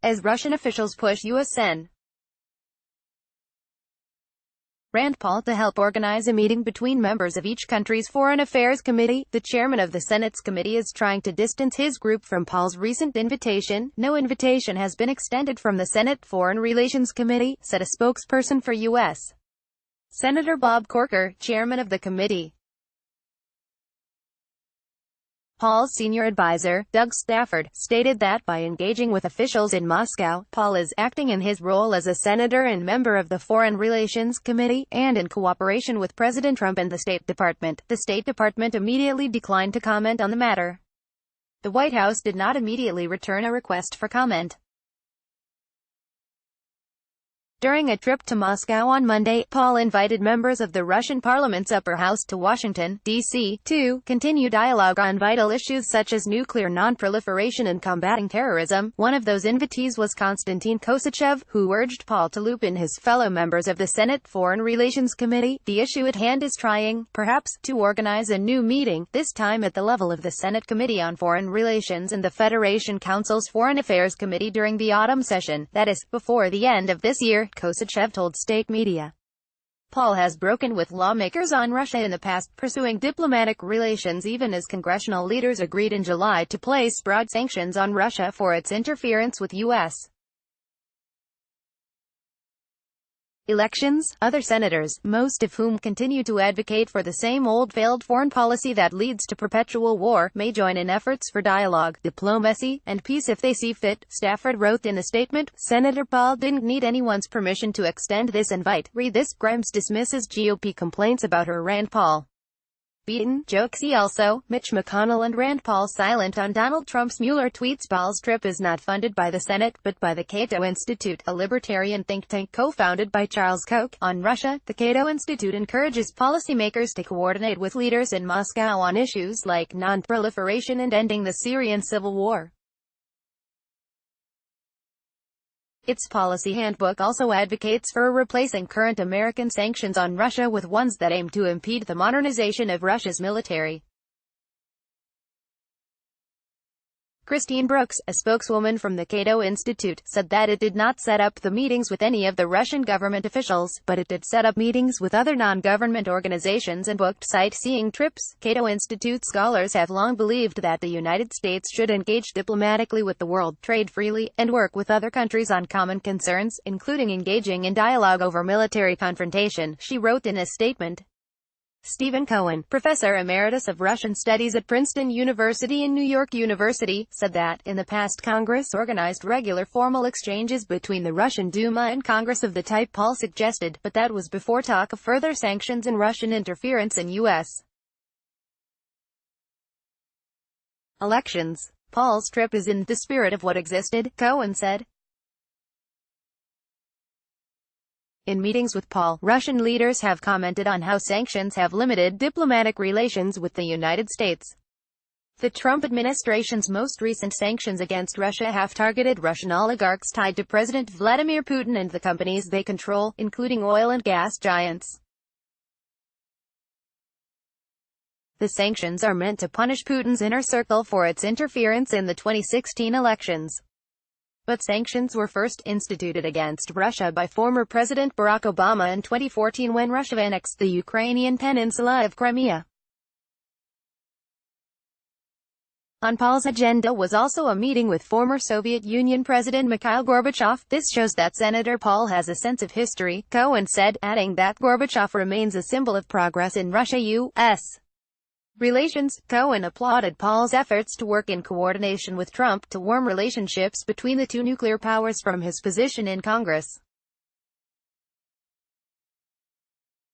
as Russian officials push U.S. Sen. Rand Paul to help organize a meeting between members of each country's Foreign Affairs Committee. The chairman of the Senate's committee is trying to distance his group from Paul's recent invitation. No invitation has been extended from the Senate Foreign Relations Committee, said a spokesperson for U.S. Senator Bob Corker, chairman of the committee. Paul's senior advisor, Doug Stafford, stated that by engaging with officials in Moscow, Paul is acting in his role as a senator and member of the Foreign Relations Committee, and in cooperation with President Trump and the State Department. The State Department immediately declined to comment on the matter. The White House did not immediately return a request for comment. During a trip to Moscow on Monday, Paul invited members of the Russian parliament's upper house to Washington, D.C., to continue dialogue on vital issues such as nuclear non-proliferation and combating terrorism. One of those invitees was Konstantin Kosachev, who urged Paul to loop in his fellow members of the Senate Foreign Relations Committee. The issue at hand is trying, perhaps, to organize a new meeting, this time at the level of the Senate Committee on Foreign Relations and the Federation Council's Foreign Affairs Committee during the autumn session, that is, before the end of this year, Kosachev told state media. Paul has broken with lawmakers on Russia in the past, pursuing diplomatic relations even as congressional leaders agreed in July to place broad sanctions on Russia for its interference with U.S. elections. Other senators, most of whom continue to advocate for the same old failed foreign policy that leads to perpetual war, may join in efforts for dialogue, diplomacy, and peace if they see fit, Stafford wrote in a statement. Senator Paul didn't need anyone's permission to extend this invite. Read this. Grimes dismisses GOP complaints about her. Rand Paul beaten, jokes. See also, Mitch McConnell and Rand Paul silent on Donald Trump's Mueller tweets. Paul's trip is not funded by the Senate, but by the Cato Institute, a libertarian think tank co-founded by Charles Koch. On Russia, the Cato Institute encourages policymakers to coordinate with leaders in Moscow on issues like non-proliferation and ending the Syrian civil war. Its policy handbook also advocates for replacing current American sanctions on Russia with ones that aim to impede the modernization of Russia's military. Christine Brooks, a spokeswoman from the Cato Institute, said that it did not set up the meetings with any of the Russian government officials, but it did set up meetings with other non-government organizations and booked sightseeing trips. Cato Institute scholars have long believed that the United States should engage diplomatically with the world, trade freely, and work with other countries on common concerns, including engaging in dialogue over military confrontation, she wrote in a statement. Stephen Cohen, professor emeritus of Russian studies at Princeton University and New York University, said that, in the past, Congress organized regular formal exchanges between the Russian Duma and Congress of the type Paul suggested, but that was before talk of further sanctions and Russian interference in U.S. elections. Paul's trip is in the spirit of what existed, Cohen said. In meetings with Paul, Russian leaders have commented on how sanctions have limited diplomatic relations with the United States. The Trump administration's most recent sanctions against Russia have targeted Russian oligarchs tied to President Vladimir Putin and the companies they control, including oil and gas giants. The sanctions are meant to punish Putin's inner circle for its interference in the 2016 elections. But sanctions were first instituted against Russia by former President Barack Obama in 2014 when Russia annexed the Ukrainian peninsula of Crimea. On Paul's agenda was also a meeting with former Soviet Union President Mikhail Gorbachev. This shows that Senator Paul has a sense of history, Cohen said, adding that Gorbachev remains a symbol of progress in Russia-U.S. relations. Cohen applauded Paul's efforts to work in coordination with Trump to warm relationships between the two nuclear powers from his position in Congress.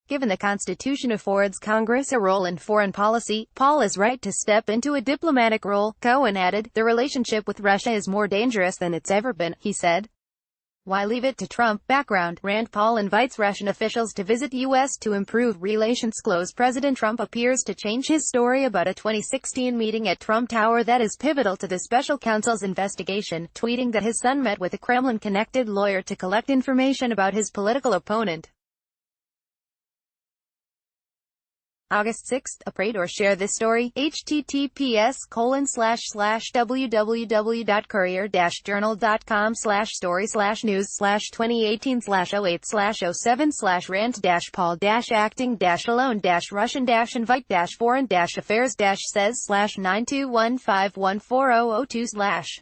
Given the Constitution affords Congress a role in foreign policy, Paul is right to step into a diplomatic role, Cohen added. The relationship with Russia is more dangerous than it's ever been, he said. Why leave it to Trump? Background: Rand Paul invites Russian officials to visit U.S. to improve relations. Close. President Trump appears to change his story about a 2016 meeting at Trump Tower that is pivotal to the special counsel's investigation, tweeting that his son met with a Kremlin-connected lawyer to collect information about his political opponent. August 6, appreciate or share this story, https://www.courier-journal.com/story/news/2018/08/07/rand-paul-acting-alone-russian-invite-foreign-affairs-says/921514002/